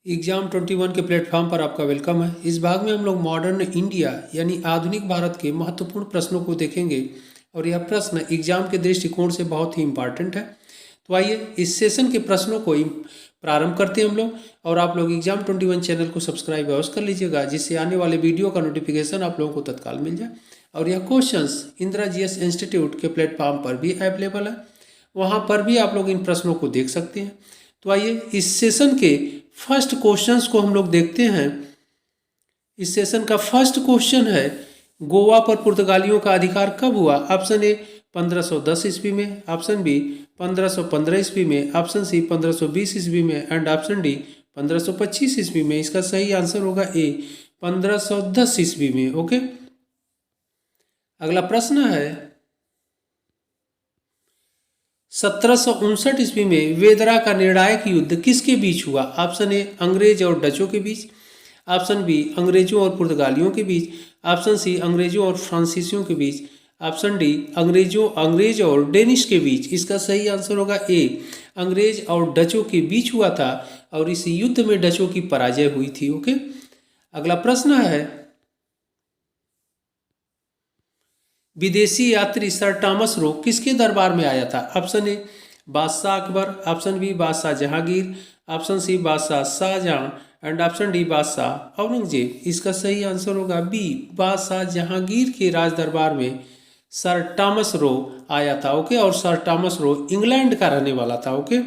Exam 21 के platform पर आपका वेलकम है। इस भाग में हम लोग मॉडर्न इंडिया यानी आधुनिक भारत के महत्वपूर्ण प्रश्नों को देखेंगे और यह प्रश्न एग्जाम के दृष्टिकोण से बहुत ही इम्पॉर्टेंट है। तो आइए इस सेशन के प्रश्नों को प्रारंभ करते हैं हम लोग। और आप लोग एग्जाम 21 चैनल को सब्सक्राइब अवश्य कर लीजिएगा, जिससे आने वाले वीडियो का नोटिफिकेशन आप लोगों को तत्काल मिल जाए। और यह क्वेश्चंस इंदिरा जीएस इंस्टीट्यूट के प्लेटफॉर्म पर भी अवेलेबल है, वहाँ पर भी आप लोग इन प्रश्नों को देख सकते हैं। तो आइए इस सेशन के फर्स्ट क्वेश्चंस को हम लोग देखते हैं। इस सेशन का फर्स्ट क्वेश्चन है, गोवा पर पुर्तगालियों का अधिकार कब हुआ? ऑप्शन ए 1510 ईस्वी में, ऑप्शन बी 1515 ईस्वी में, ऑप्शन सी 1520 ईस्वी में एंड ऑप्शन डी 1525 ईस्वी में। इसका सही आंसर होगा ए 1510 ईस्वी में। ओके, अगला प्रश्न है, 1759 ईस्वी में वेदरा का निर्णायक युद्ध किसके बीच हुआ? ऑप्शन ए अंग्रेज और डचों के बीच, ऑप्शन बी अंग्रेजों और पुर्तगालियों के बीच, ऑप्शन सी अंग्रेजों और फ्रांसीसियों के बीच, ऑप्शन डी अंग्रेज और डेनिश के बीच। इसका सही आंसर होगा ए अंग्रेज और डचों के बीच हुआ था और इस युद्ध में डचों की पराजय हुई थी। ओके, अगला प्रश्न है, विदेशी यात्री सर टॉमस रो किसके दरबार में आया था? ऑप्शन ए बादशाह अकबर, ऑप्शन बी बादशाह जहांगीर, ऑप्शन सी बादशाह शाहजहां एंड ऑप्शन डी बादशाह औरंगजेब। इसका सही आंसर होगा बी बादशाह जहांगीर के राज दरबार में सर टॉमस रो आया था। ओके, और सर टॉमस रो इंग्लैंड का रहने वाला था। ओके,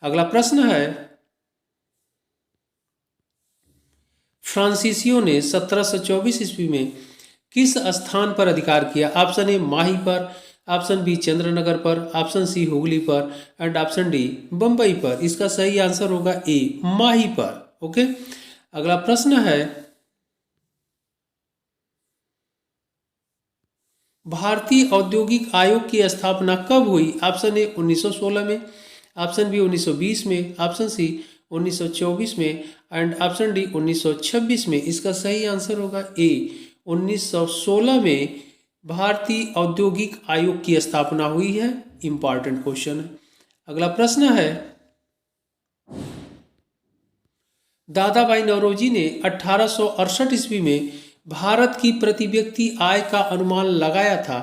अगला प्रश्न है, फ्रांसीसियों ने 1724 ईस्वी में किस स्थान पर अधिकार किया? ऑप्शन ए माही पर, ऑप्शन बी चंद्रनगर पर, ऑप्शन सी हुगली पर एंड ऑप्शन डी बंबई पर। इसका सही आंसर होगा ए माही पर। ओके, अगला प्रश्न है, भारतीय औद्योगिक आयोग की स्थापना कब हुई? ऑप्शन ए 1916 में, ऑप्शन बी 1920 में, ऑप्शन सी 1924 में एंड ऑप्शन डी 1926 में। इसका सही आंसर होगा ए 1916 में भारतीय औद्योगिक आयोग की स्थापना हुई है। इंपॉर्टेंट क्वेश्चन है। अगला प्रश्न है, दादा भाई नौरोजी ने 1868 ईस्वी में भारत की प्रति व्यक्ति आय का अनुमान लगाया था।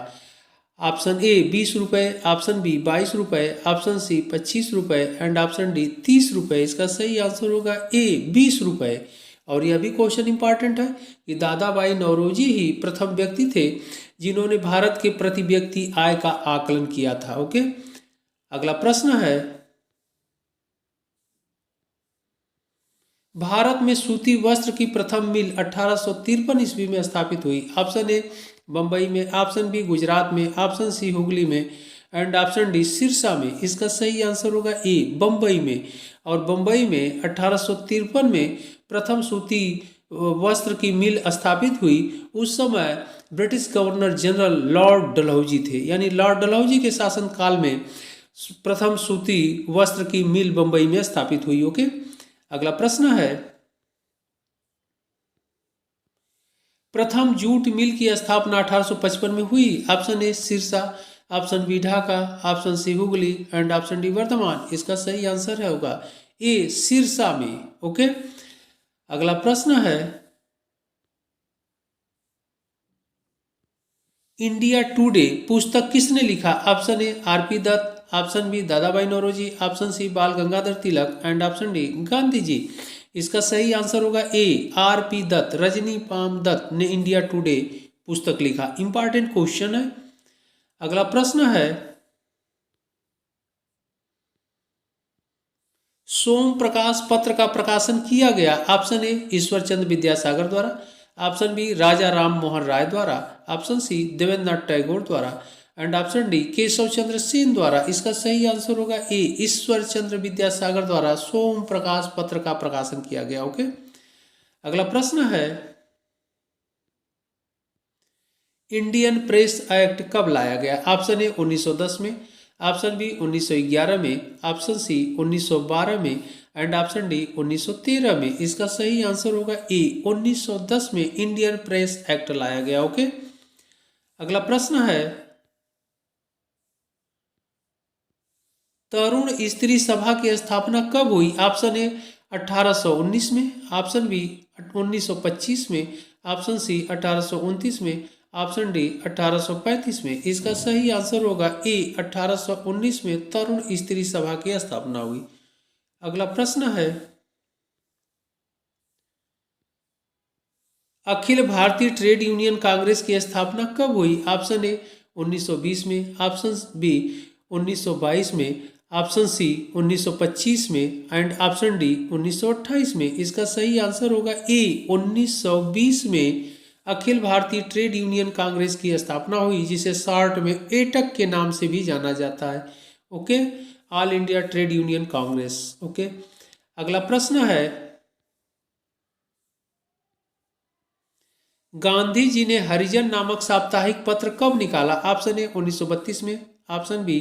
ऑप्शन ए 20 रुपये, ऑप्शन बी 22 रुपये, ऑप्शन सी 25 रुपये एंड ऑप्शन डी 30 रुपये। इसका सही आंसर होगा ए 20 रुपये। और यह भी क्वेश्चन इंपॉर्टेंट है कि दादा भाई नौरोजी ही प्रथम व्यक्ति थे जिन्होंने भारत के प्रति व्यक्ति आय का आकलन किया था। ओके, अगला प्रश्न है, भारत में सूती वस्त्र की प्रथम मिल 1853 ईस्वी में स्थापित हुई। ऑप्शन ए बंबई में, ऑप्शन बी गुजरात में, ऑप्शन सी हुगली में एंड ऑप्शन डी सिरसा में। इसका सही आंसर होगा ए बंबई में। और बंबई में 1853 में प्रथम सूती वस्त्र की मिल स्थापित हुई। उस समय British governor general Lord Dalhousie थे, यानी लॉर्ड डलहौजी के शासनकाल में प्रथम सूती वस्त्र की मिल बंबई में स्थापित हुई। ओके, अगला प्रश्न है, प्रथम जूट मिल की स्थापना 1855 में हुई। Option A Sirsa, option B Dhaka, option C Hooghly and option D Bardhaman. इसका सही आंसर है होगा ए सिरसा में। ओके, अगला प्रश्न है, इंडिया टुडे पुस्तक किसने लिखा? Option A R P Dutt, option B Dadabhai Naoroji, option C Bal Gangadhar Tilak and option D Gandhi ji. इसका सही आंसर होगा ए आरपी दत्त, रजनी पाम दत्त ने इंडिया टुडे पुस्तक लिखा। इंपॉर्टेंट क्वेश्चन है। अगला प्रश्न है, सोम प्रकाश पत्र का प्रकाशन किया गया। ऑप्शन ए ईश्वरचंद्र विद्यासागर द्वारा, ऑप्शन बी राजा राम मोहन राय द्वारा, ऑप्शन सी देवेंद्रनाथ टैगोर द्वारा and option D Keshav Chandra Sen द्वारा। इसका सही आंसर होगा ए ईश्वर चंद्र विद्यासागर द्वारा सोम प्रकाश पत्र का प्रकाशन किया गया। ओके, अगला प्रश्न है, इंडियन प्रेस एक्ट कब लाया गया? ऑप्शन ए 1910 में, ऑप्शन बी 1911 में, ऑप्शन सी 1912 में एंड ऑप्शन डी 1913 में। इसका सही आंसर होगा ए 1910 में इंडियन प्रेस एक्ट लाया गया। ओके, अगला प्रश्न है, तरुण स्त्री सभा की स्थापना कब हुई? ऑप्शन ए 1819 में, ऑप्शन बी 1925 में, ऑप्शन सी 1829 में, ऑप्शन डी 1835 में। इसका सही आंसर होगा ए 1819 में तरुण स्त्री सभा की स्थापना हुई। अगला प्रश्न है, अखिल भारतीय ट्रेड यूनियन कांग्रेस की स्थापना कब हुई? ऑप्शन ए 1920 में, ऑप्शन बी 1922 में, ऑप्शन सी 1925 में एंड ऑप्शन डी 1928 में। इसका सही आंसर होगा ए 1920 में अखिल भारतीय ट्रेड यूनियन कांग्रेस की स्थापना हुई, जिसे शॉर्ट में एटक के नाम से भी जाना जाता है। Okay, all India trade union Congress. Okay, अगला प्रश्न है, गांधी जी ने हरिजन नामक साप्ताहिक पत्र कब निकाला? ऑप्शन ए 1932 में, ऑप्शन बी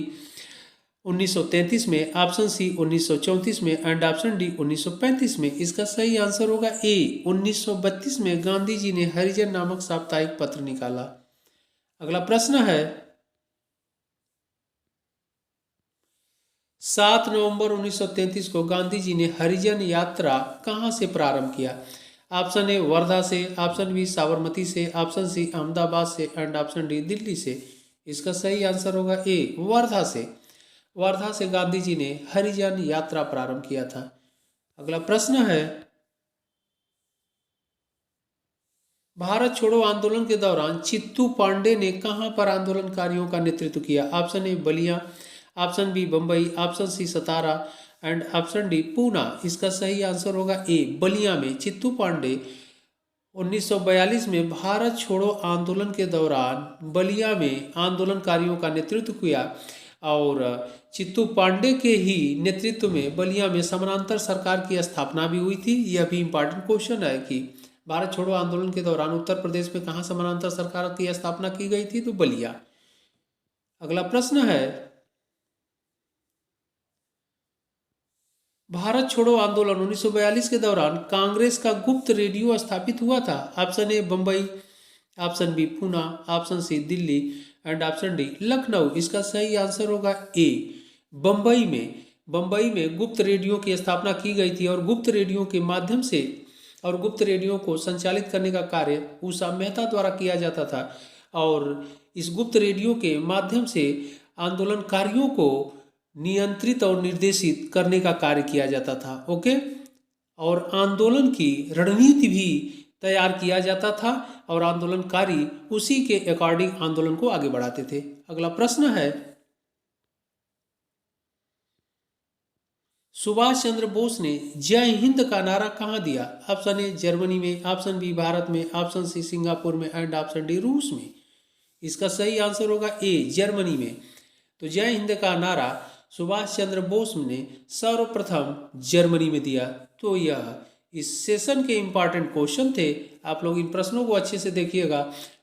1933 में, ऑप्शन सी 1934 में एंड ऑप्शन डी 1935 में। इसका सही आंसर होगा ए 1932 में गांधी जी ने हरिजन नामक साप्ताहिक पत्र निकाला। अगला प्रश्न है, 7 नवंबर 1933 को गांधी जी ने हरिजन यात्रा कहां से प्रारंभ किया? ऑप्शन ए वर्धा से, ऑप्शन बी साबरमती से, ऑप्शन सी अहमदाबाद से एंड ऑप्शन डी दिल्ली से। इसका सही आंसर होगा ए वर्धा से। वर्धा से गांधी जी ने हरिजन यात्रा प्रारंभ किया था। अगला प्रश्न है, भारत छोड़ो आंदोलन के दौरान चित्तू पांडे ने कहां पर आंदोलनकारियों का नेतृत्व किया? Option A Ballia, option B Bombay, option C Satara and option D Poona. इसका सही आंसर होगा ए बलिया में। चित्तू पांडे 1942 में भारत छोड़ो आंदोलन के दौरान बलिया में आंदोलनकारियों का नेतृत्व किया और चित्तू पांडे के ही नेतृत्व में बलिया में समानांतर सरकार की स्थापना भी हुई थी। यह भी इंपॉर्टेंट क्वेश्चन है कि भारत छोड़ो आंदोलन के दौरान उत्तर प्रदेश में कहाँ समानांतर सरकार की स्थापना की गई थी? तो बलिया। अगला प्रश्न है, भारत छोड़ो आंदोलन 1942 के दौरान कांग्रेस का गुप्त रेडियो स्थापित हुआ था। Option A Bombay, option B Poona, option C Delhi and option D Lucknow. इसका सही आंसर होगा ए बंबई में। बंबई में गुप्त रेडियो की स्थापना की गई थी और गुप्त रेडियो के माध्यम से और गुप्त रेडियो को संचालित करने का कार्य उषा मेहता द्वारा किया जाता था और इस गुप्त रेडियो के माध्यम से आंदोलनकारियों को नियंत्रित और निर्देशित करने का कार्य किया जाता था। ओके, और आंदोलन की रणनीति भी तैयार किया जाता था और आंदोलनकारी उसी के अकॉर्डिंग आंदोलन को आगे बढ़ाते थे। अगला प्रश्न है, सुभाष चंद्र बोस ने जय हिंद का नारा कहां दिया? ऑप्शन ए जर्मनी में, ऑप्शन बी भारत में, ऑप्शन सी सिंगापुर में एंड ऑप्शन डी रूस में। इसका सही आंसर होगा ए जर्मनी में। तो जय हिंद का नारा सुभाष चंद्र बोस ने सर्वप्रथम जर्मनी में दिया। तो यह इस सेशन के इंपॉर्टेंट क्वेश्चन थे। आप लोग इन प्रश्नों को अच्छे से देखिएगा।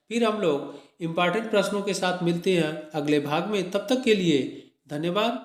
फिर हम लोग इंपॉर्टेंट प्रश्नों के साथ मिलते हैं अगले भाग में। तब तक के लिए धन्यवाद।